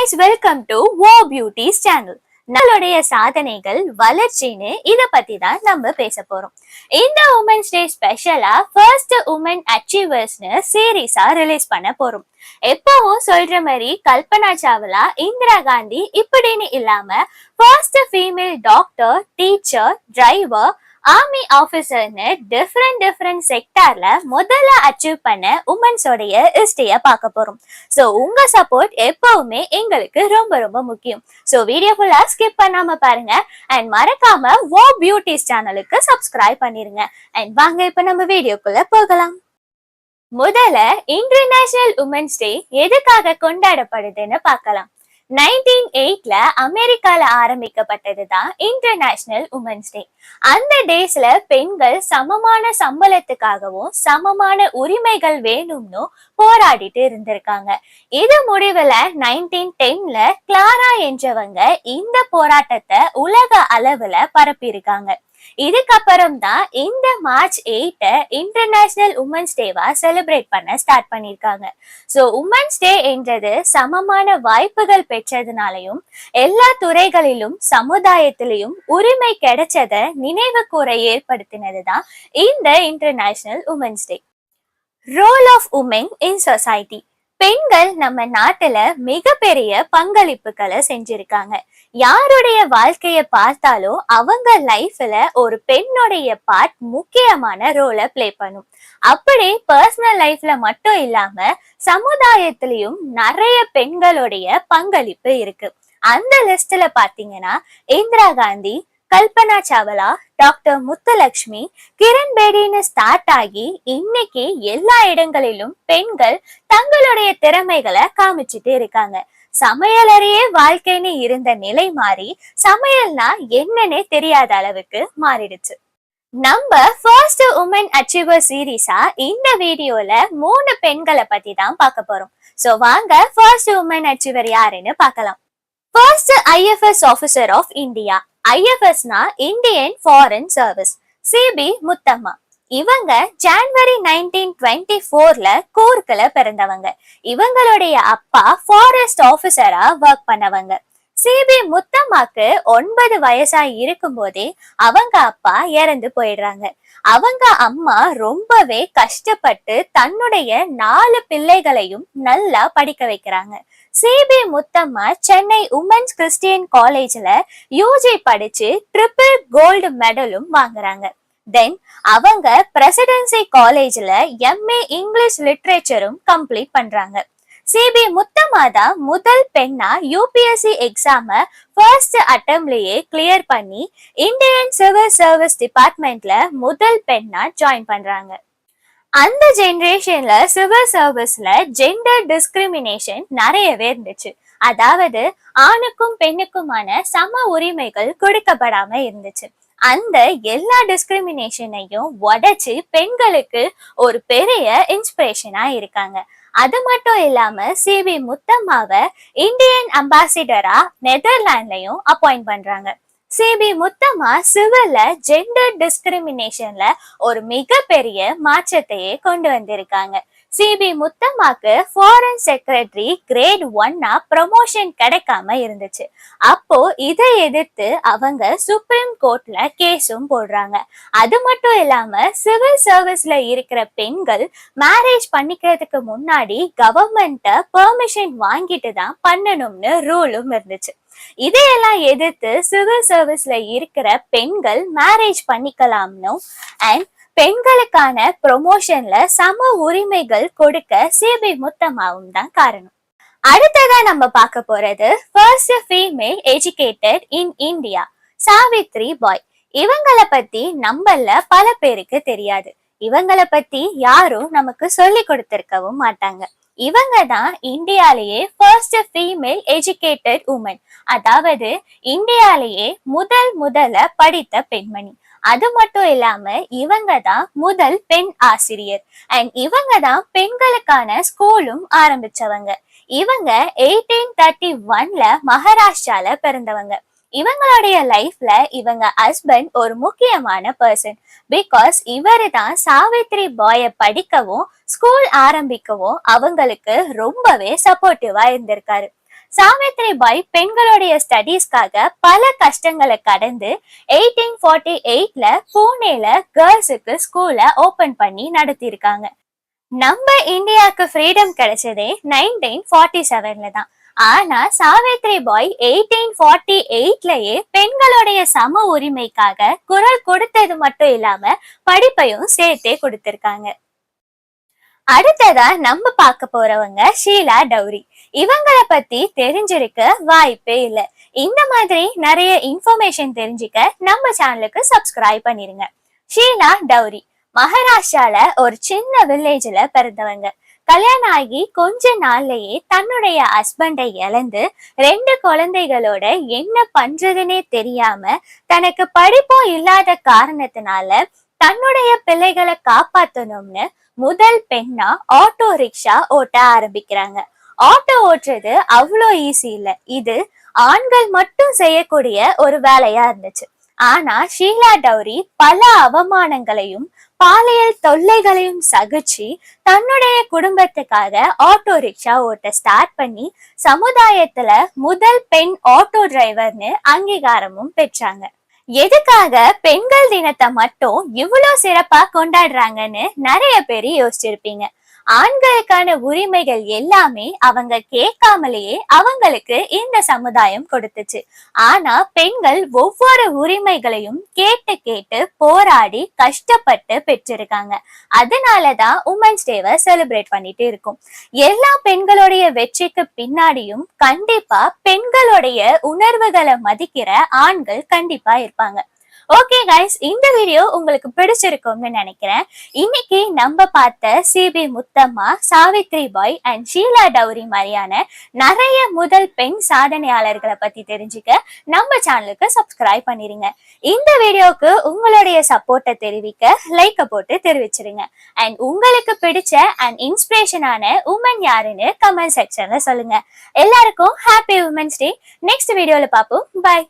guys, welcome to War Beauties channel. நம்மளுடைய சாதனைகள் வளர்ச்சின்னு இத பத்தி தான் நம்ம பேச போறோம். இந்த உமன்ஸ் டே ஸ்பெஷலா ஃபர்ஸ்ட் உமன் அச்சீவர்ஸ்னு சீரீஸா ரிலீஸ் பண்ண போறோம். எப்பவும் சொல்ற மாதிரி கல்பனா சாவ்லா, இந்திரா காந்தி இப்படின்னு இல்லாம first female doctor, teacher, driver, army ஆபீசர்னு டிஃப்ரெண்ட் செக்டார்ல முதல்ல அச்சீவ் பண்ண உமன்ஸோடைய ஹிஸ்டரிய பார்க்க போறோம். ஸோ உங்க சப்போர்ட் எப்பவுமே எங்களுக்கு ரொம்ப ரொம்ப முக்கியம். ஸோ வீடியோ ஃபுல்லா ஸ்கிப் பண்ணாம பாருங்க அண்ட் மறக்காம வோ பியூட்டிஸ் சேனலுக்கு சப்ஸ்கிரைப் பண்ணிருங்க. அண்ட் வாங்க இப்ப நம்ம வீடியோக்குள்ள போகலாம். முதல்ல இன்டர்நேஷனல் உமன்ஸ் டே எதுக்காக கொண்டாடப்படுதுன்னு பார்க்கலாம். 1908ல அமெரிக்கால ஆரம்பிக்கப்பட்டதுதான் இன்டர்நேஷனல் உமன்ஸ் டே. அந்த டேஸ்ல பெண்கள் சமமான சம்பளத்துக்காகவும் சமமான உரிமைகள் வேணும்னு போராடிட்டு இருந்திருக்காங்க. இது முடிவுல 1910ல கிளாரா என்றவங்க இந்த போராட்டத்தை உலக அளவுல பரப்பியிருக்காங்க. இதுக்கப்புறம் தான் இந்த மார்ச் 8 இன்டர்நேஷனல் உமன்ஸ் டேவா செலிப்ரேட் பண்ண ஸ்டார்ட் பண்ணிருக்காங்க. ஸோ உமன்ஸ் டே என்றது சமமான வாய்ப்புகள் பெற்றதுனாலையும் எல்லா துறைகளிலும் சமுதாயத்திலையும் உரிமை கிடைச்சத நினைவு கூற ஏற்படுத்தினதுதான் இந்த international women's day. Role of woman in society. பெண்கள் நம்ம நாட்டுல மிகப்பெரிய பங்களிப்புகளை செஞ்சிருக்காங்க. யாருடைய வாழ்க்கைய பார்த்தாலும் அவங்க லைஃப்ல ஒரு பெண்ணுடைய பார்ட் முக்கியமான ரோலை பிளே பண்ணும். அப்படி பர்சனல் லைஃப்ல மட்டும் இல்லாம சமுதாயத்திலையும் நிறைய பெண்களுடைய பங்களிப்பு இருக்கு. அந்த லிஸ்ட்ல பாத்தீங்கன்னா இந்திரா காந்தி, கல்பனா சாவ்லா, டாக்டர் முத்துலட்சுமி, கிரண் பேடின்னு ஸ்டார்ட் ஆகி இன்னைக்கு எல்லா இடங்களிலும் பெண்கள் தங்களுடைய திறமைகளை காமிச்சிட்டு இருக்காங்க. சமையலறையே வாழ்க்கைன்னு இருந்த நிலை மாறி சமையல்னா என்னன்னே தெரியாத அளவுக்கு மாறிடுச்சு. நம்ம ஃபர்ஸ்ட் உமன் அச்சீவர் சீரீஸா இந்த வீடியோல 3 பெண்களை பத்தி தான் பார்க்க போறோம். சோ வாங்க ஃபர்ஸ்ட் உமன் அச்சீவர் யாருன்னு பார்க்கலாம். First IFS officer of India. IFSனா Indian foreign service. C B Muthamma. இவங்க ஜனவரி 1924ல கூர்க்ல பிறந்தவங்க. இவங்களுடைய அப்பா ஃபாரஸ்ட் ஆபீசரா ஒர்க் பண்ணவங்க. சிபி முத்தம்மாக்கு 9 வயசா இருக்கும் போதே அவங்க அப்பா இறந்து போயிடுறாங்க. அவங்க அம்மா ரொம்பவே கஷ்டப்பட்டு தன்னுடைய 4 பிள்ளைகளையும் நல்லா படிக்க வைக்கிறாங்க. CB Muthamma Chennai women's Christian காலேஜ்ல UG படிச்சு ட்ரிபிள் கோல்டு மெடலும் வாங்குறாங்க. தென் அவங்க பிரசிடென்சி காலேஜ்ல MA இங்கிலீஷ் லிட்ரேச்சரும் கம்ப்ளீட் பண்றாங்க. சிபி முத்தம்மா தான் முதல் பெண்ணா UPSC எக்ஸாம ஃபர்ஸ்ட் அட்டம்ப்லயே கிளியர் பண்ணி இந்தியன் சிவில் சர்வீஸ் டிபார்ட்மெண்ட்ல முதல் பெண்ணா ஜாயின் பண்றாங்க. அந்த ஜெனரேஷன்ல சிவில் சர்வீஸ்ல ஜெண்டர் டிஸ்கிரிமினேஷன் நிறையவே இருந்துச்சு. அதாவது ஆணுக்கும் பெண்ணுக்குமான சம உரிமைகள் கொடுக்கப்படாம இருந்துச்சு. அந்த எல்லா டிஸ்கிரிமினேஷனையும் உடைச்சு பெண்களுக்கு ஒரு பெரிய இன்ஸ்பிரேஷனா இருக்காங்க. அது மட்டும் இல்லாம சிபி முத்தம்மாவை இந்தியன் அம்பாசிடரா நெதர்லாண்ட்லயும் அப்பாயிண்ட் பண்றாங்க. சிபி முத்தம்மா சிவில்ல ஜெண்டர் டிஸ்கிரிமினேஷன்ல ஒரு மிகப்பெரிய மாற்றத்தையே கொண்டு வந்திருக்காங்க. சிபி முத்தம்மாக்கு ஃபாரின் செக்ரட்டரி கிரேட் 1 ப்ரமோஷன் கிடைக்காம இருந்துச்சு. அப்போ இதை எதிர்த்து அவங்க சுப்ரீம் கோர்ட்ல கேஸும் போடுறாங்க. அது மட்டும் இல்லாம சிவில் சர்வீஸ்ல இருக்கிற பெண்கள் மேரேஜ் பண்ணிக்கிறதுக்கு முன்னாடி கவர்மெண்ட்ட பெர்மிஷன் வாங்கிட்டு தான் பண்ணணும்னு ரூலும் இருந்துச்சு. இதையெல்லாம் எதிர்த்து சிவில் சர்வீஸ்ல இருக்கிற பெண்கள் மேரேஜ் பண்ணிக்கலாம்னு அண்ட் பெண்களுக்கான ப்ரொமோஷன்ல சம உரிமைகள் கொடுக்க சிபி முத்தம்மாவும் தான் காரணம். அடுத்ததா நம்ம பார்க்க போறது first female educated in India, Savitri Bai. இவங்களை பத்தி நம்மள பல பேருக்கு தெரியாது. இவங்களை பத்தி யாரும் நமக்கு சொல்லி கொடுத்திருக்கவும் மாட்டாங்க. இவங்க தான் இந்தியாலேயே ஃபர்ஸ்ட் ஃபீமேல் எஜுகேட்டட் உமன், அதாவது இந்தியாலேயே முதல்ல படித்த பெண்மணி. அது மட்டும் இல்லாம இவங்க தான் முதல் பெண் ஆசிரியர் அண்ட் இவங்க தான் பெண்களுக்கான ஸ்கூலும் ஆரம்பிச்சவங்க. இவங்க 1831ல மகாராஷ்டிரால பிறந்தவங்க. இவங்களுடைய லைஃப்ல இவங்க ஹஸ்பண்ட் ஒரு முக்கியமான பர்சன். பிகாஸ் இவரு தான் சாவித்ரி பாய படிக்கவும் ஸ்கூல் ஆரம்பிக்கவும் அவங்களுக்கு ரொம்பவே சப்போர்ட்டிவா இருந்திருக்காரு. சாவித்ரி பாய் பெண்களுடைய ஸ்டடீஸ்க்காக பல கஷ்டங்களை கடந்து 1848ல பூனேல கேர்ள்ஸுக்கு ஸ்கூலை ஓபன் பண்ணி நடத்தியிருக்காங்க. நம்ம இந்தியாவுக்கு ஃப்ரீடம் கிடைச்சதே 1947ல தான். ஆனா சாவித்ரி பாய் 1848லயே பெண்களுடைய சம உரிமைக்காக குரல் கொடுத்தது மட்டும் இல்லாம படிப்பையும் சேர்த்தே கொடுத்திருக்காங்க. அடுத்ததா நம்ம பார்க்க போறவங்க ஷீலா டவுரி. இவங்கள பத்தி தெரிஞ்சிருக்க வாய்ப்பே இல்ல. இந்த மாதிரி நிறைய இன்ஃபர்மேஷன் தெரிஞ்சுக்க நம்ம சேனலுக்கு சப்ஸ்கிரைப் பண்ணிருங்க. ஷீலா டவுரி மகாராஷ்டிரால ஒரு சின்ன வில்லேஜ்ல பிறந்தவங்க. கல்யாணம் ஆகி கொஞ்ச நாள்லயே தன்னுடைய ஹஸ்பண்டை இழந்து 2 குழந்தைகளோட என்ன பண்றதுன்னே தெரியாம தனக்கு படிப்பும் இல்லாத காரணத்தினால தன்னுடைய பிள்ளைகளை காப்பாத்தணும்னு முதல் பெண்ணா ஆட்டோ ரிக்ஷா ஓட்ட ஆரம்பிக்கிறாங்க. ஆட்டோ ஓட்டுறது அவ்வளோ ஈஸி இல்ல. இது ஆண்கள் மட்டும் செய்யக்கூடிய ஒரு வேலையா இருந்துச்சு. ஆனா ஷீலா டவுரி பல அவமானங்களையும் பாலியல் தொல்லைகளையும் சகிச்சு தன்னுடைய குடும்பத்துக்காக ஆட்டோ ரிக்ஷா ஓட்ட ஸ்டார்ட் பண்ணி சமுதாயத்துல முதல் பெண் ஆட்டோ டிரைவர்னு அங்கீகாரமும் பெற்றாங்க. எதுக்காக பெண்கள் தினத்தை மட்டும் இவ்வளவு சிறப்பா கொண்டாடுறாங்கன்னு நிறைய பேர் யோசிச்சிருப்பீங்க. ஆண்களுக்கான உரிமைகள் எல்லாமே அவங்க கேட்காமலேயே அவங்களுக்கு இந்த சமுதாயம் கொடுத்துச்சு. ஆனா பெண்கள் ஒவ்வொரு உரிமைகளையும் கேட்டு கேட்டு போராடி கஷ்டப்பட்டு பெற்றிருக்காங்க. அதனாலதான் உமன்ஸ் டேவை செலிப்ரேட் பண்ணிட்டு இருக்கோம். எல்லா பெண்களுடைய வெற்றிக்கு பின்னாடியும் கண்டிப்பா பெண்களுடைய உணர்வுகளை மதிக்கிற ஆண்கள் கண்டிப்பா இருப்பாங்க. ஓகே கைஸ், இந்த வீடியோ உங்களுக்கு பிடிச்சிருக்கும்னு நினைக்கிறேன். இன்னைக்கு நம்ம பார்த்த சிபி முத்தம்மா, சாவித்ரி பாய் அண்ட் ஷீலா டவுரி மாதிரியான நிறைய முதல் பெண் சாதனையாளர்களை பத்தி தெரிஞ்சுக்க நம்ம சேனலுக்கு சப்ஸ்கிரைப் பண்ணிருங்க. இந்த வீடியோக்கு உங்களுடைய சப்போர்ட்டை தெரிவிக்க லைக்கை போட்டு தெரிவிச்சிருங்க. அண்ட் உங்களுக்கு பிடிச்ச அண்ட் இன்ஸ்பிரேஷனான உமன் யாருன்னு கமெண்ட் செக்ஷன்ல சொல்லுங்க. எல்லாருக்கும் ஹாப்பி உமன்ஸ் டே. நெக்ஸ்ட் வீடியோல பார்ப்போம். பாய்.